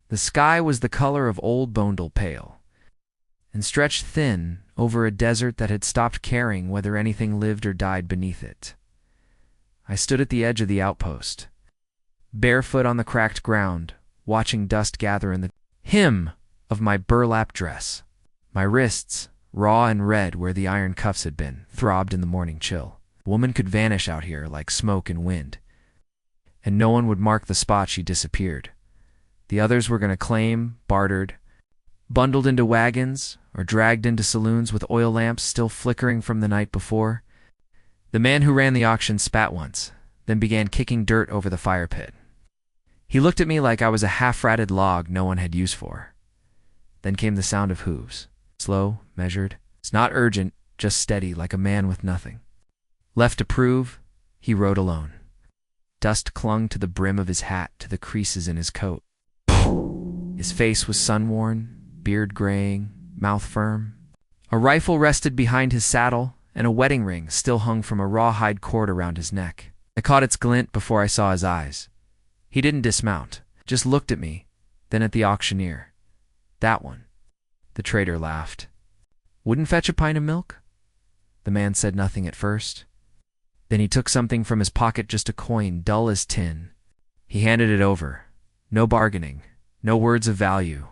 The sky was the color of old Boondle Pale, and stretched thin over a desert that had stopped caring whether anything lived or died beneath it. I stood at the edge of the outpost, barefoot on the cracked ground, watching dust gather in the hem of my burlap dress. My wrists, raw and red where the iron cuffs had been, throbbed in the morning chill. A woman could vanish out here like smoke and wind, and no one would mark the spot she disappeared. The others were going to claim, bartered, bundled into wagons, or dragged into saloons with oil lamps still flickering from the night before. The man who ran the auction spat once, then began kicking dirt over the fire pit. He looked at me like I was a half-ratted log no one had use for. Then came the sound of hooves. Slow, measured. It's not urgent, just steady, like a man with nothing. Left to prove, he rode alone. Dust clung to the brim of his hat, to the creases in his coat. His face was sun-worn, beard graying, mouth firm. A rifle rested behind his saddle, and a wedding ring still hung from a rawhide cord around his neck. I caught its glint before I saw his eyes. He didn't dismount, just looked at me, then at the auctioneer. That one. The trader laughed. Wouldn't fetch a pint of milk? The man said nothing at first. Then he took something from his pocket, just a coin, dull as tin. He handed it over. No bargaining, no words of value.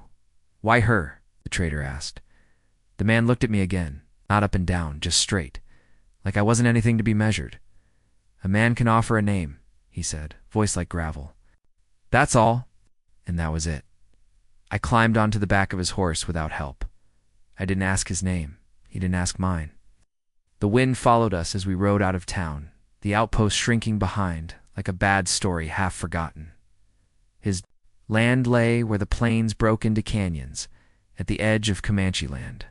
Why her? The trader asked. The man looked at me again, not up and down, just straight, like I wasn't anything to be measured. A man can offer a name, he said, voice like gravel. That's all. And that was it. I climbed onto the back of his horse without help. I didn't ask his name. He didn't ask mine. The wind followed us as we rode out of town, the outpost shrinking behind, like a bad story half forgotten. His land lay where the plains broke into canyons, at the edge of Comanche land.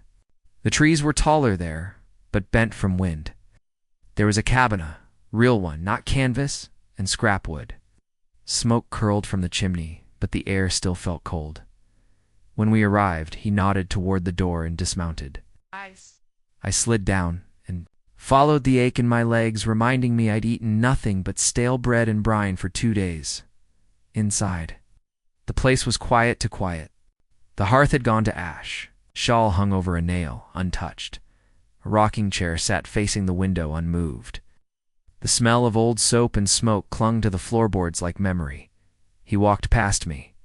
The trees were taller there, but bent from wind. There was a cabana, real one, not canvas, and scrap wood. Smoke curled from the chimney, but the air still felt cold. When we arrived, he nodded toward the door and dismounted. I slid down and followed the ache in my legs, reminding me I'd eaten nothing but stale bread and brine for 2 days. Inside, the place was quiet to quiet. The hearth had gone to ash. Shawl hung over a nail, untouched. A rocking chair sat facing the window, unmoved. The smell of old soap and smoke clung to the floorboards like memory. He walked past me,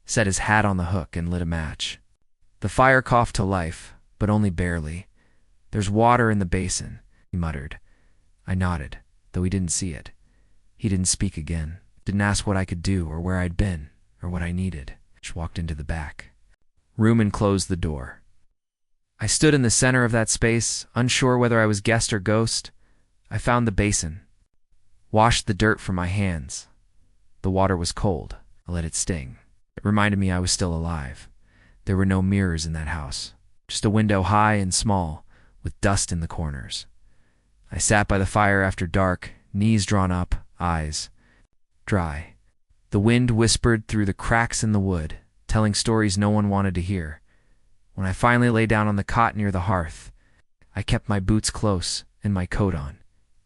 set his hat on the hook, and lit a match. The fire coughed to life, but only barely. There's water in the basin, he muttered. I nodded, though he didn't see it. He didn't speak again, didn't ask what I could do or where I'd been or what I needed. Just walked into the back room and closed the door. I stood in the center of that space, unsure whether I was guest or ghost. I found the basin, washed the dirt from my hands. The water was cold. I let it sting. It reminded me I was still alive. There were no mirrors in that house, just a window high and small, with dust in the corners. I sat by the fire after dark, knees drawn up, eyes dry. The wind whispered through the cracks in the wood, telling stories no one wanted to hear. When I finally lay down on the cot near the hearth, I kept my boots close and my coat on.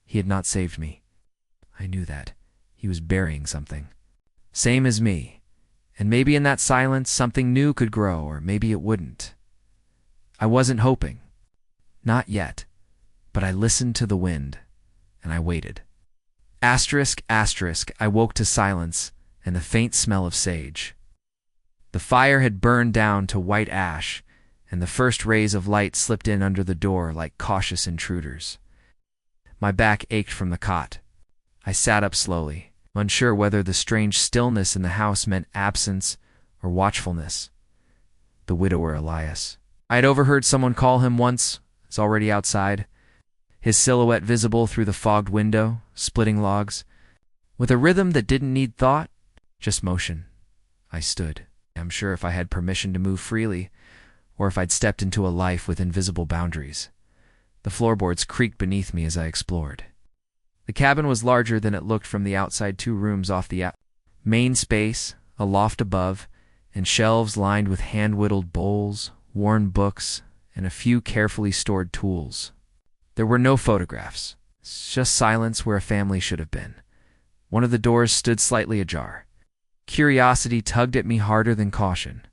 He had not saved me. I knew that. He was burying something. Same as me. And maybe in that silence something new could grow, or maybe it wouldn't. I wasn't hoping. Not yet. But I listened to the wind, and I waited. Asterisk, asterisk, I woke to silence and the faint smell of sage. The fire had burned down to white ash, and the first rays of light slipped in under the door like cautious intruders. My back ached from the cot. I sat up slowly, unsure whether the strange stillness in the house meant absence or watchfulness. The widower Elias. I had overheard someone call him once, was already outside, his silhouette visible through the fogged window, splitting logs. With a rhythm that didn't need thought, just motion. I stood. I'm sure if I had permission to move freely, or if I'd stepped into a life with invisible boundaries. The floorboards creaked beneath me as I explored. The cabin was larger than it looked from the outside, 2 rooms off the main space, a loft above, and shelves lined with hand-whittled bowls, worn books, and a few carefully stored tools. There were no photographs, just silence where a family should have been. One of the doors stood slightly ajar. Curiosity tugged at me harder than caution.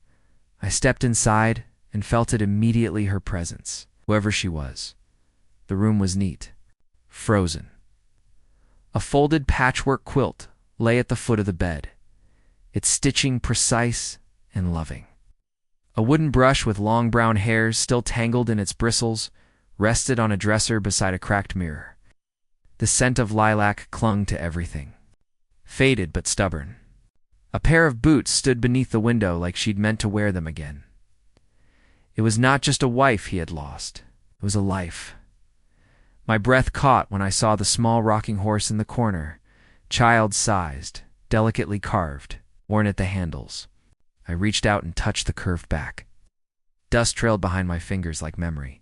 I stepped inside and felt it immediately, her presence, whoever she was. The room was neat, frozen. A folded patchwork quilt lay at the foot of the bed, its stitching precise and loving. A wooden brush with long brown hairs still tangled in its bristles rested on a dresser beside a cracked mirror. The scent of lilac clung to everything, faded but stubborn. A pair of boots stood beneath the window like she'd meant to wear them again. It was not just a wife he had lost, it was a life. My breath caught when I saw the small rocking horse in the corner, child-sized, delicately carved, worn at the handles. I reached out and touched the curved back. Dust trailed behind my fingers like memory.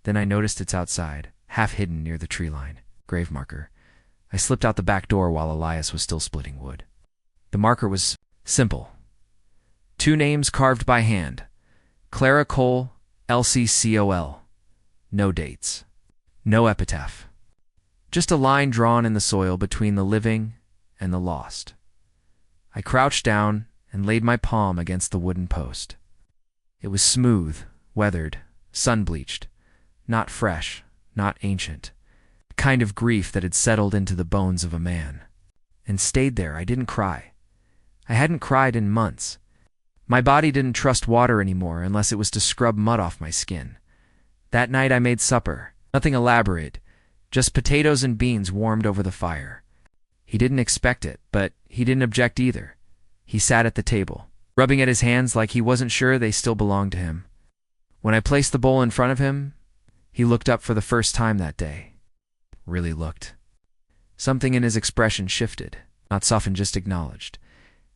Then I noticed it's outside, half hidden near the tree line. Grave marker. I slipped out the back door while Elias was still splitting wood. The marker was simple. 2 names carved by hand. Clara Cole, Elsie Cole. No dates. No epitaph. Just a line drawn in the soil between the living and the lost. I crouched down and laid my palm against the wooden post. It was smooth, weathered, sun-bleached, not fresh, not ancient. A kind of grief that had settled into the bones of a man. And stayed there. I didn't cry. I hadn't cried in months. My body didn't trust water anymore unless it was to scrub mud off my skin. That night I made supper. Nothing elaborate, just potatoes and beans warmed over the fire. He didn't expect it, but he didn't object either. He sat at the table, rubbing at his hands like he wasn't sure they still belonged to him. When I placed the bowl in front of him, he looked up for the first time that day. Really looked. Something in his expression shifted, not softened, just acknowledged.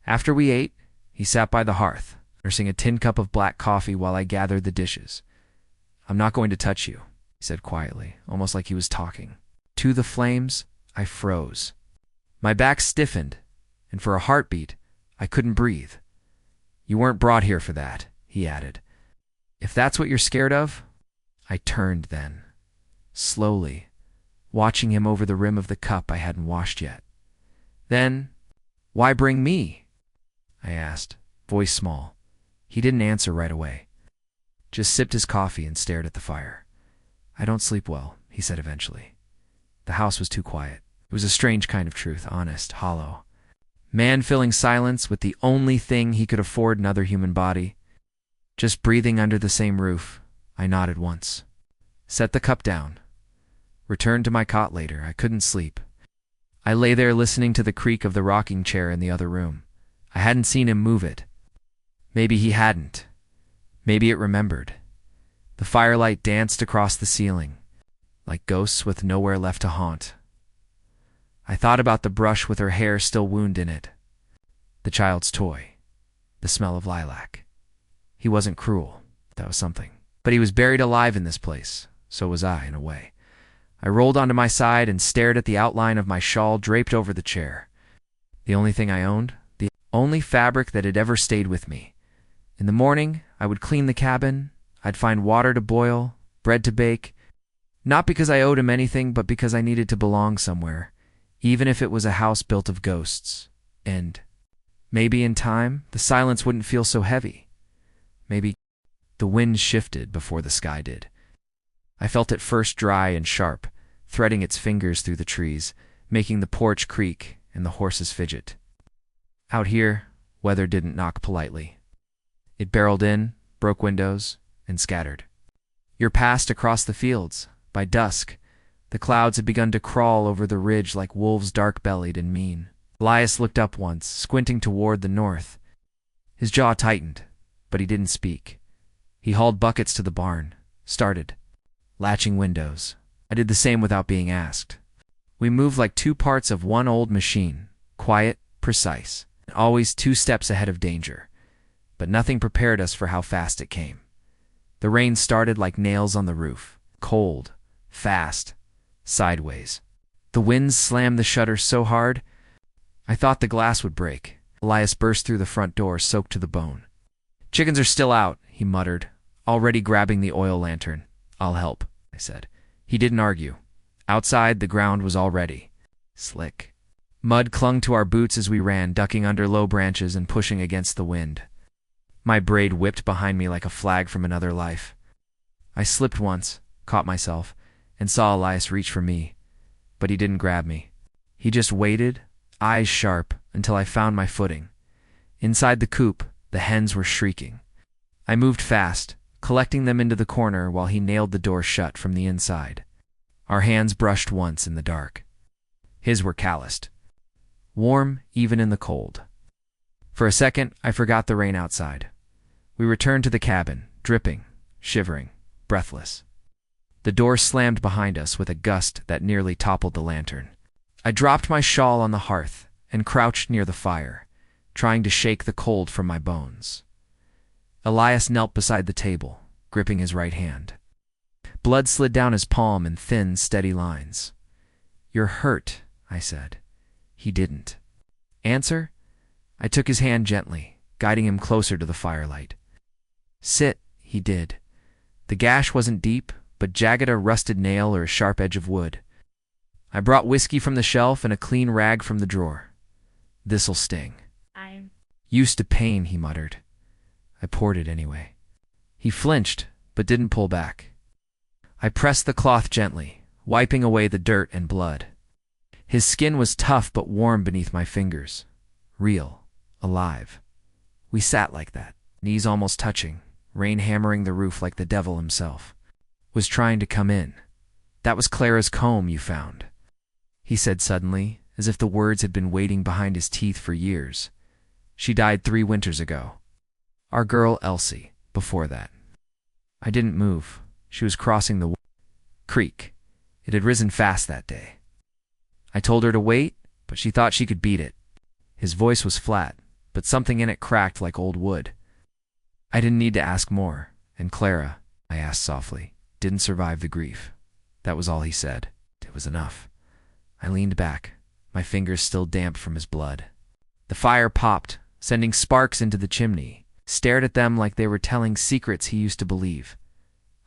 After we ate, he sat by the hearth, nursing a tin cup of black coffee while I gathered the dishes. "I'm not going to touch you," he said quietly, almost like he was talking. To the flames, I froze. My back stiffened, and for a heartbeat, I couldn't breathe. "You weren't brought here for that," he added. "If that's what you're scared of..." I turned then, slowly, watching him over the rim of the cup I hadn't washed yet. Then, "Why bring me?" I asked, voice small. He didn't answer right away. Just sipped his coffee and stared at the fire. "I don't sleep well," he said eventually. The house was too quiet. It was a strange kind of truth, honest, hollow. Man-filling silence with the only thing he could afford, another human body. Just breathing under the same roof. I nodded once. Set the cup down. Returned to my cot later. I couldn't sleep. I lay there listening to the creak of the rocking chair in the other room. I hadn't seen him move it. Maybe he hadn't. Maybe it remembered. The firelight danced across the ceiling, like ghosts with nowhere left to haunt. I thought about the brush with her hair still wound in it. The child's toy. The smell of lilac. He wasn't cruel. That was something. But he was buried alive in this place. So was I, in a way. I rolled onto my side and stared at the outline of my shawl draped over the chair. The only thing I owned, the only fabric that had ever stayed with me. In the morning, I would clean the cabin. I'd find water to boil, bread to bake. Not because I owed him anything, but because I needed to belong somewhere, even if it was a house built of ghosts. And maybe in time, the silence wouldn't feel so heavy. Maybe the wind shifted before the sky did. I felt it first dry and sharp, threading its fingers through the trees, making the porch creak and the horses fidget. Out here, weather didn't knock politely. It barreled in, broke windows, and scattered. You're past across the fields. By dusk, the clouds had begun to crawl over the ridge like wolves dark-bellied and mean. Elias looked up once, squinting toward the north. His jaw tightened, but he didn't speak. He hauled buckets to the barn, started, latching windows. I did the same without being asked. We moved like two parts of one old machine, quiet, precise, and always 2 steps ahead of danger. But nothing prepared us for how fast it came. The rain started like nails on the roof, cold, fast, sideways. The winds slammed the shutters so hard, I thought the glass would break. Elias burst through the front door, soaked to the bone. "Chickens are still out," he muttered, already grabbing the oil lantern. "I'll help," I said. He didn't argue. Outside, the ground was all ready. Slick. Mud clung to our boots as we ran, ducking under low branches and pushing against the wind. My braid whipped behind me like a flag from another life. I slipped once, caught myself, and saw Elias reach for me, but he didn't grab me. He just waited, eyes sharp, until I found my footing. Inside the coop, the hens were shrieking. I moved fast, collecting them into the corner while he nailed the door shut from the inside. Our hands brushed once in the dark. His were calloused, warm even in the cold. For a second, I forgot the rain outside. We returned to the cabin, dripping, shivering, breathless. The door slammed behind us with a gust that nearly toppled the lantern. I dropped my shawl on the hearth and crouched near the fire, trying to shake the cold from my bones. Elias knelt beside the table, gripping his right hand. Blood slid down his palm in thin, steady lines. "You're hurt," I said. He didn't answer. I took his hand gently, guiding him closer to the firelight. "Sit," he did. The gash wasn't deep, but jagged a rusted nail or a sharp edge of wood. I brought whiskey from the shelf and a clean rag from the drawer. "This'll sting." I'm "Used to pain," he muttered. I poured it anyway. He flinched, but didn't pull back. I pressed the cloth gently, wiping away the dirt and blood. His skin was tough but warm beneath my fingers. Real, alive. We sat like that, knees almost touching, rain hammering the roof like the devil himself was trying to come in. "That was Clara's comb you found," he said suddenly, as if the words had been waiting behind his teeth for years. "She died 3 winters ago. Our girl Elsie, before that." I didn't move. She was crossing the creek. It had risen fast that day. I told her to wait, but she thought she could beat it. His voice was flat, but something in it cracked like old wood. I didn't need to ask more, and Clara, I asked softly, didn't survive the grief. That was all he said. It was enough. I leaned back, my fingers still damp from his blood. The fire popped, sending sparks into the chimney, stared at them like they were telling secrets he used to believe.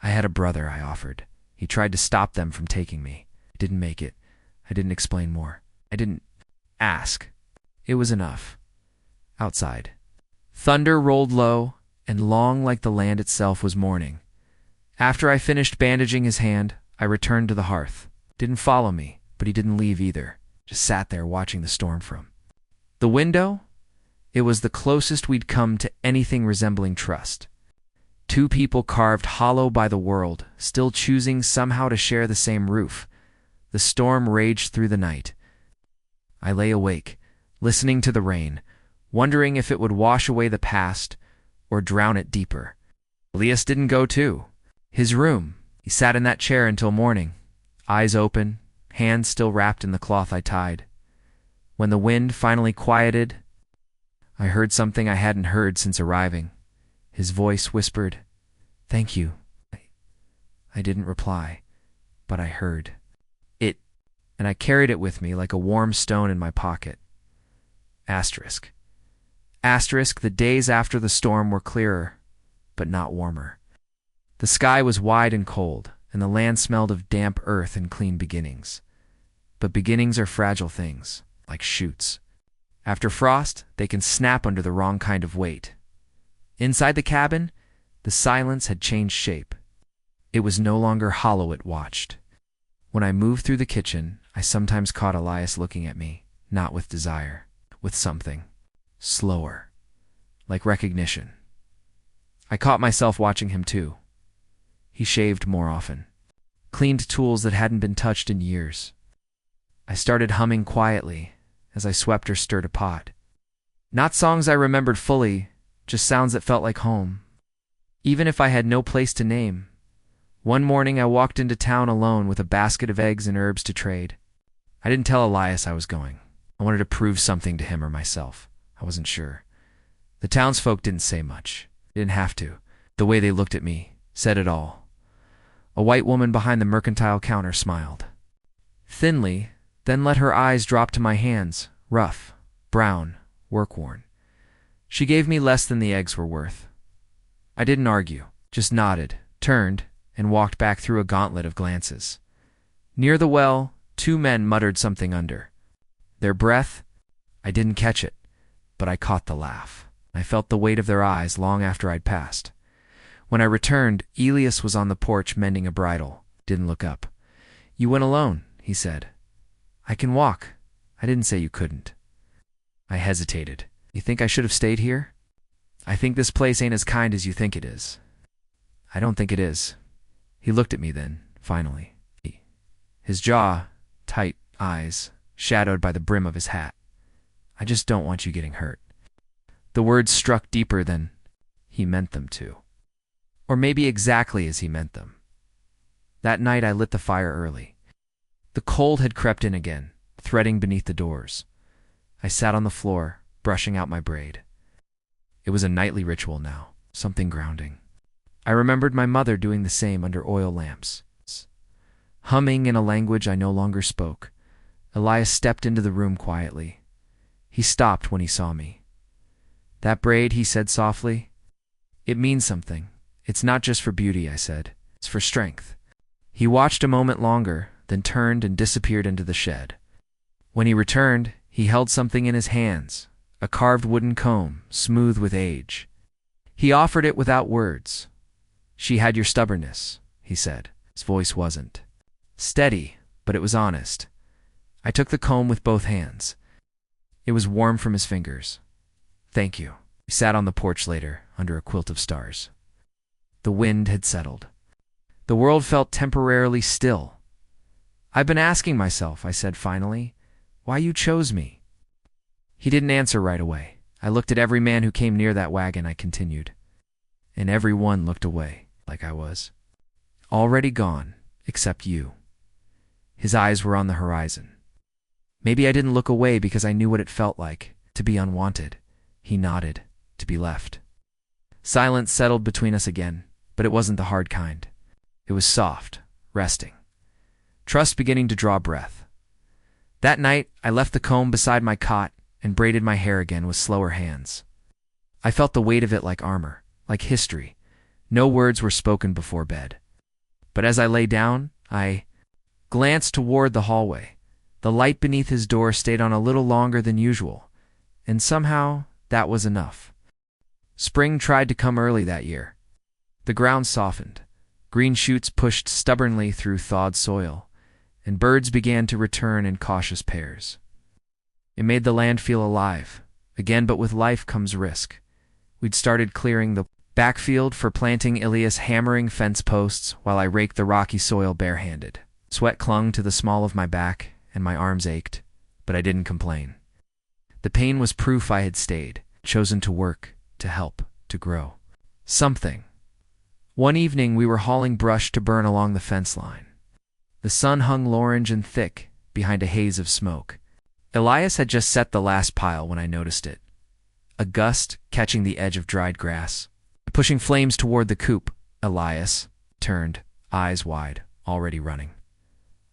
"I had a brother," I offered. "He tried to stop them from taking me. I didn't make it. I didn't explain more. I didn't ask. It was enough." Outside, thunder rolled low and long like the land itself was mourning. After I finished bandaging his hand, I returned to the hearth. Didn't follow me, but he didn't leave either. Just sat there watching the storm from the window. It was the closest we'd come to anything resembling trust. 2 people carved hollow by the world, still choosing somehow to share the same roof. The storm raged through the night. I lay awake, listening to the rain, wondering if it would wash away the past or drown it deeper. Elias didn't go too. His room. He sat in that chair until morning, eyes open, hands still wrapped in the cloth I tied. When the wind finally quieted, I heard something I hadn't heard since arriving. His voice whispered, "Thank you." I didn't reply, but I heard it, and I carried it with me like a warm stone in my pocket. Asterisk. Asterisk, the days after the storm were clearer, but not warmer. The sky was wide and cold, and the land smelled of damp earth and clean beginnings. But beginnings are fragile things, like shoots. After frost, they can snap under the wrong kind of weight. Inside the cabin, the silence had changed shape. It was no longer hollow it watched. When I moved through the kitchen, I sometimes caught Elias looking at me, not with desire, with something slower, like recognition. I caught myself watching him too. He shaved more often, cleaned tools that hadn't been touched in years. I started humming quietly as I swept or stirred a pot. Not songs I remembered fully, just sounds that felt like home, even if I had no place to name. One morning I walked into town alone with a basket of eggs and herbs to trade. I didn't tell Elias I was going. I wanted to prove something to him or myself. I wasn't sure. The townsfolk didn't say much. They didn't have to. The way they looked at me said it all. A white woman behind the mercantile counter smiled thinly, then let her eyes drop to my hands, rough, brown, work-worn. She gave me less than the eggs were worth. I didn't argue, just nodded, turned, and walked back through a gauntlet of glances. Near the well, 2 men muttered something under Their breath? I didn't catch it, but I caught the laugh. I felt the weight of their eyes long after I'd passed. When I returned, Elias was on the porch mending a bridle. Didn't look up. "You went alone," he said. "I can walk. I didn't say you couldn't." I hesitated. "You think I should have stayed here?" "I think this place ain't as kind as you think it is." "I don't think it is." He looked at me then, finally. His jaw, tight, eyes, shadowed by the brim of his hat. "I just don't want you getting hurt." The words struck deeper than he meant them to. Or maybe exactly as he meant them. That night I lit the fire early. The cold had crept in again, threading beneath the doors. I sat on the floor, brushing out my braid. It was a nightly ritual now, something grounding. I remembered my mother doing the same under oil lamps. Humming in a language I no longer spoke, Elias stepped into the room quietly. He stopped when he saw me. "That braid," he said softly, "it means something. It's not just for beauty," I said. "It's for strength." He watched a moment longer, then turned and disappeared into the shed. When he returned, he held something in his hands, a carved wooden comb, smooth with age. He offered it without words. "She had your stubbornness," he said. His voice wasn't steady, but it was honest. I took the comb with both hands. It was warm from his fingers. "Thank you." We sat on the porch later, under a quilt of stars. The wind had settled. The world felt temporarily still. "I've been asking myself," I said finally, "why you chose me." He didn't answer right away. I looked at every man who came near that wagon, I continued. And every one looked away, like I was. Already gone, except you. His eyes were on the horizon. Maybe I didn't look away because I knew what it felt like, to be unwanted. He nodded, to be left. Silence settled between us again, but it wasn't the hard kind. It was soft, resting. Trust beginning to draw breath. That night, I left the comb beside my cot and braided my hair again with slower hands. I felt the weight of it like armor, like history. No words were spoken before bed. But as I lay down, I glanced toward the hallway. The light beneath his door stayed on a little longer than usual, and somehow that was enough. Spring tried to come early that year. The ground softened. Green shoots pushed stubbornly through thawed soil, and birds began to return in cautious pairs. It made the land feel alive. Again, but with life comes risk. We'd started clearing the backfield for planting, Elias hammering fence posts while I raked the rocky soil barehanded. Sweat clung to the small of my back, and my arms ached, but I didn't complain. The pain was proof I had stayed, chosen to work, to help, to grow. Something. One evening we were hauling brush to burn along the fence line. The sun hung orange and thick behind a haze of smoke. Elias had just set the last pile when I noticed it. A gust catching the edge of dried grass. Pushing flames toward the coop, Elias turned, eyes wide, already running.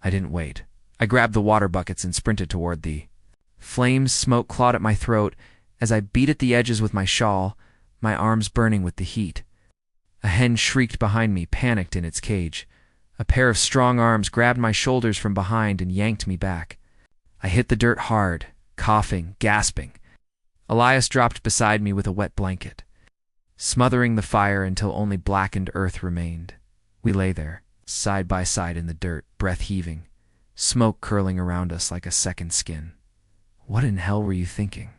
I didn't wait. I grabbed the water buckets and sprinted toward the flames. Smoke clawed at my throat as I beat at the edges with my shawl, my arms burning with the heat. A hen shrieked behind me, panicked in its cage. A pair of strong arms grabbed my shoulders from behind and yanked me back. I hit the dirt hard, coughing, gasping. Elias dropped beside me with a wet blanket, smothering the fire until only blackened earth remained. We lay there, side by side in the dirt, breath heaving, smoke curling around us like a second skin. "What in hell were you thinking?"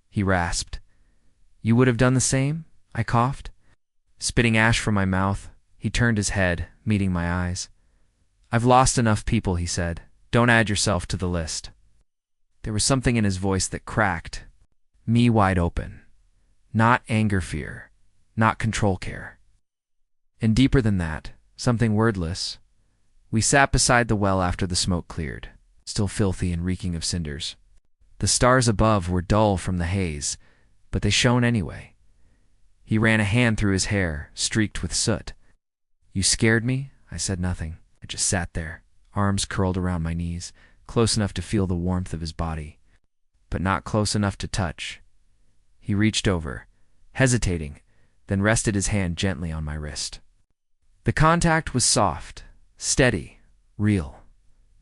he rasped. "You would have done the same?" I coughed. Spitting ash from my mouth, he turned his head, meeting my eyes. "I've lost enough people," he said. "Don't add yourself to the list." There was something in his voice that cracked me wide open. Not anger fear, not control care. And deeper than that, something wordless. We sat beside the well after the smoke cleared, still filthy and reeking of cinders. The stars above were dull from the haze, but they shone anyway. He ran a hand through his hair, streaked with soot. "You scared me?" I said nothing. I just sat there, arms curled around my knees, close enough to feel the warmth of his body, but not close enough to touch. He reached over, hesitating, then rested his hand gently on my wrist. The contact was soft, steady, real.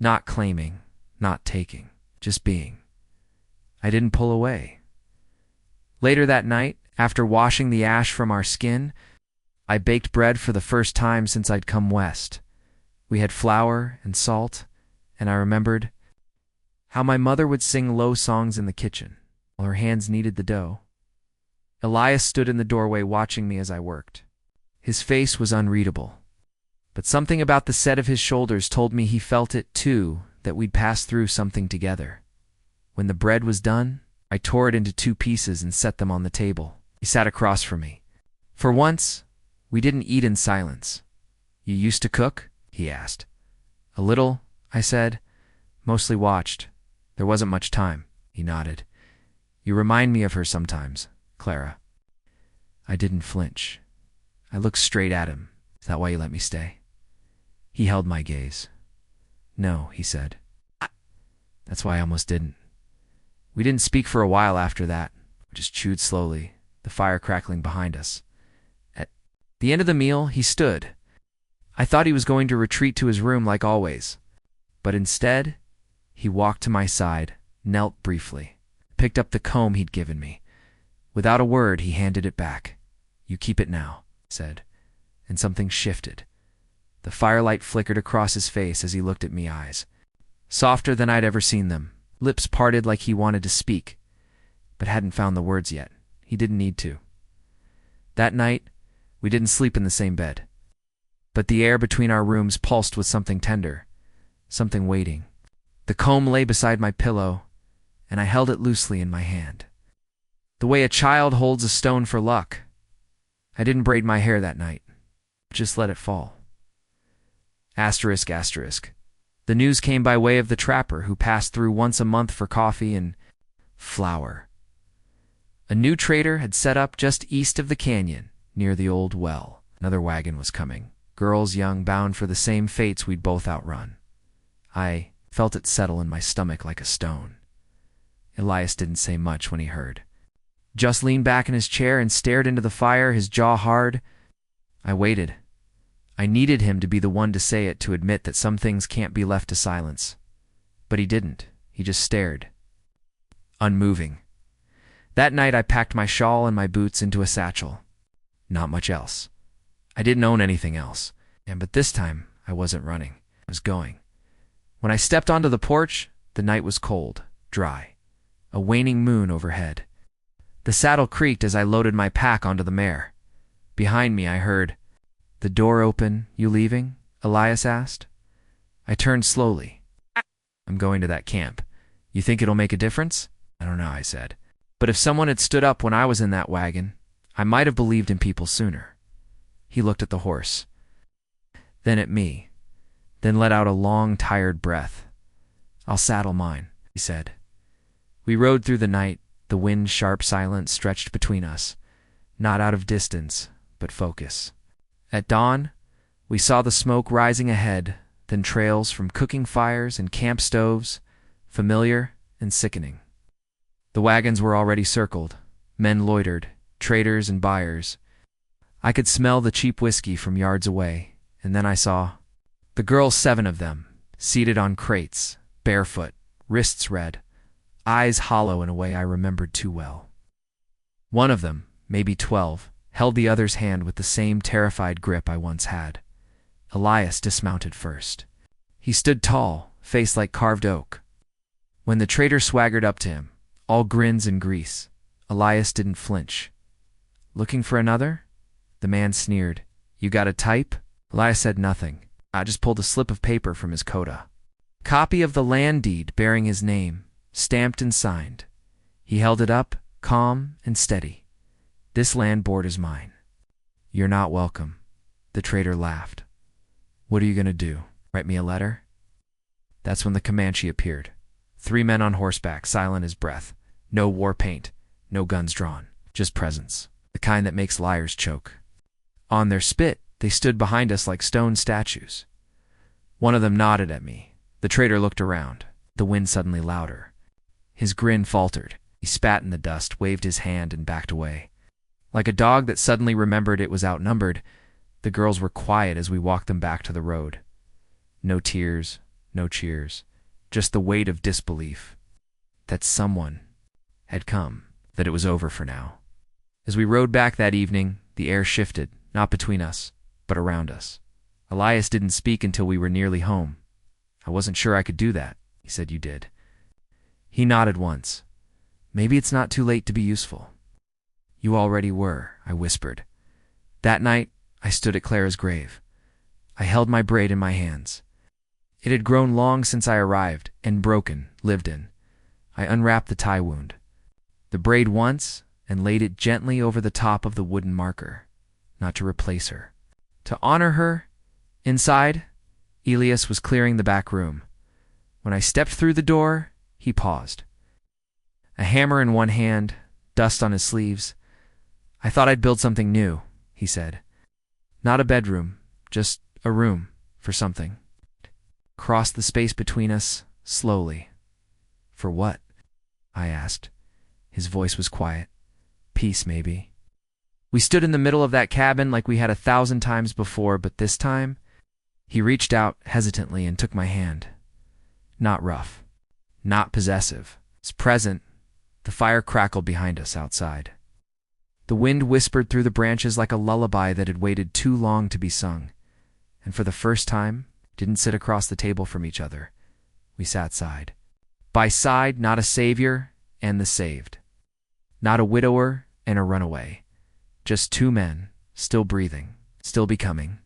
Not claiming, not taking, just being. I didn't pull away. Later that night, after washing the ash from our skin, I baked bread for the first time since I'd come west. We had flour and salt, and I remembered how my mother would sing low songs in the kitchen while her hands kneaded the dough. Elias stood in the doorway watching me as I worked. His face was unreadable, but something about the set of his shoulders told me he felt it too, that we'd passed through something together. When the bread was done, I tore it into 2 pieces and set them on the table. He sat across from me. For once, we didn't eat in silence. "You used to cook?" he asked. "A little," I said. "Mostly watched. There wasn't much time." He nodded. "You remind me of her sometimes, Clara." I didn't flinch. I looked straight at him. "Is that why you let me stay?" He held my gaze. "No," he said. "That's why I almost didn't." We didn't speak for a while after that. We just chewed slowly, the fire crackling behind us. At the end of the meal, he stood. I thought he was going to retreat to his room like always, but instead, he walked to my side, knelt briefly, picked up the comb he'd given me. Without a word, he handed it back. "You keep it now," he said, and something shifted. The firelight flickered across his face as he looked at me, eyes softer than I'd ever seen them, lips parted like he wanted to speak, but hadn't found the words yet. He didn't need to. That night, we didn't sleep in the same bed, but the air between our rooms pulsed with something tender, something waiting. The comb lay beside my pillow, and I held it loosely in my hand, the way a child holds a stone for luck. I didn't braid my hair that night, just let it fall. Asterisk, asterisk. The news came by way of the trapper who passed through once a month for coffee and flour. A new trader had set up just east of the canyon, near the old well. Another wagon was coming, girls young, bound for the same fates we'd both outrun. I felt it settle in my stomach like a stone. Elias didn't say much when he heard. Just leaned back in his chair and stared into the fire, his jaw hard. I waited. I needed him to be the one to say it, to admit that some things can't be left to silence. But he didn't. He just stared, unmoving. That night I packed my shawl and my boots into a satchel. Not much else. I didn't own anything else. But this time I wasn't running. I was going. When I stepped onto the porch, the night was cold, dry, a waning moon overhead. The saddle creaked as I loaded my pack onto the mare. Behind me I heard, "The door open. You leaving?" Elias asked. I turned slowly. "I'm going to that camp. You think it'll make a difference?" "I don't know," I said. But if someone had stood up when I was in that wagon, I might have believed in people sooner. He looked at the horse, then at me, then let out a long, tired breath. "I'll saddle mine," he said. We rode through the night, the wind's sharp silence stretched between us, not out of distance, but focus. At dawn, we saw the smoke rising ahead, then trails from cooking fires and camp stoves, familiar and sickening. The wagons were already circled. Men loitered, traders and buyers. I could smell the cheap whiskey from yards away, and then I saw the girls, 7 of them, seated on crates, barefoot, wrists red, eyes hollow in a way I remembered too well. One of them, maybe 12, held the other's hand with the same terrified grip I once had. Elias dismounted first. He stood tall, face like carved oak. When the trader swaggered up to him, all grins and grease, Elias didn't flinch. "Looking for another?" The man sneered. "You got a type?" Elias said nothing. I just pulled a slip of paper from his coda. Copy of the land deed bearing his name, stamped and signed. He held it up, calm and steady. "This land board is mine." "You're not welcome." The trader laughed. "What are you going to do? Write me a letter?" That's when the Comanche appeared. 3 men on horseback, silent as breath. No war paint, no guns drawn, just presence, the kind that makes liars choke. On their spit, they stood behind us like stone statues. One of them nodded at me. The trader looked around, the wind suddenly louder. His grin faltered. He spat in the dust, waved his hand, and backed away. Like a dog that suddenly remembered it was outnumbered, the girls were quiet as we walked them back to the road. No tears, no cheers, just the weight of disbelief. That someone had come, that it was over for now. As we rode back that evening, the air shifted, not between us, but around us. Elias didn't speak until we were nearly home. I wasn't sure I could do that. He said, "You did." He nodded once. "Maybe it's not too late to be useful." "You already were," I whispered. That night, I stood at Clara's grave. I held my braid in my hands. It had grown long since I arrived, and broken, lived in. I unwrapped the tie wound, the braid once, and laid it gently over the top of the wooden marker, not to replace her. To honor her, inside, Elias was clearing the back room. When I stepped through the door, he paused. A hammer in one hand, dust on his sleeves. "I thought I'd build something new," he said. "Not a bedroom, just a room for something." Crossed the space between us, slowly. "For what?" I asked. His voice was quiet. "Peace, maybe." We stood in the middle of that cabin like we had 1,000 times before, but this time, he reached out hesitantly and took my hand. Not rough, not possessive. It's present. The fire crackled behind us outside. The wind whispered through the branches like a lullaby that had waited too long to be sung. And for the first time, didn't sit across the table from each other. We sat side by side, not a savior and the saved. Not a widower and a runaway. Just two men, still breathing, still becoming.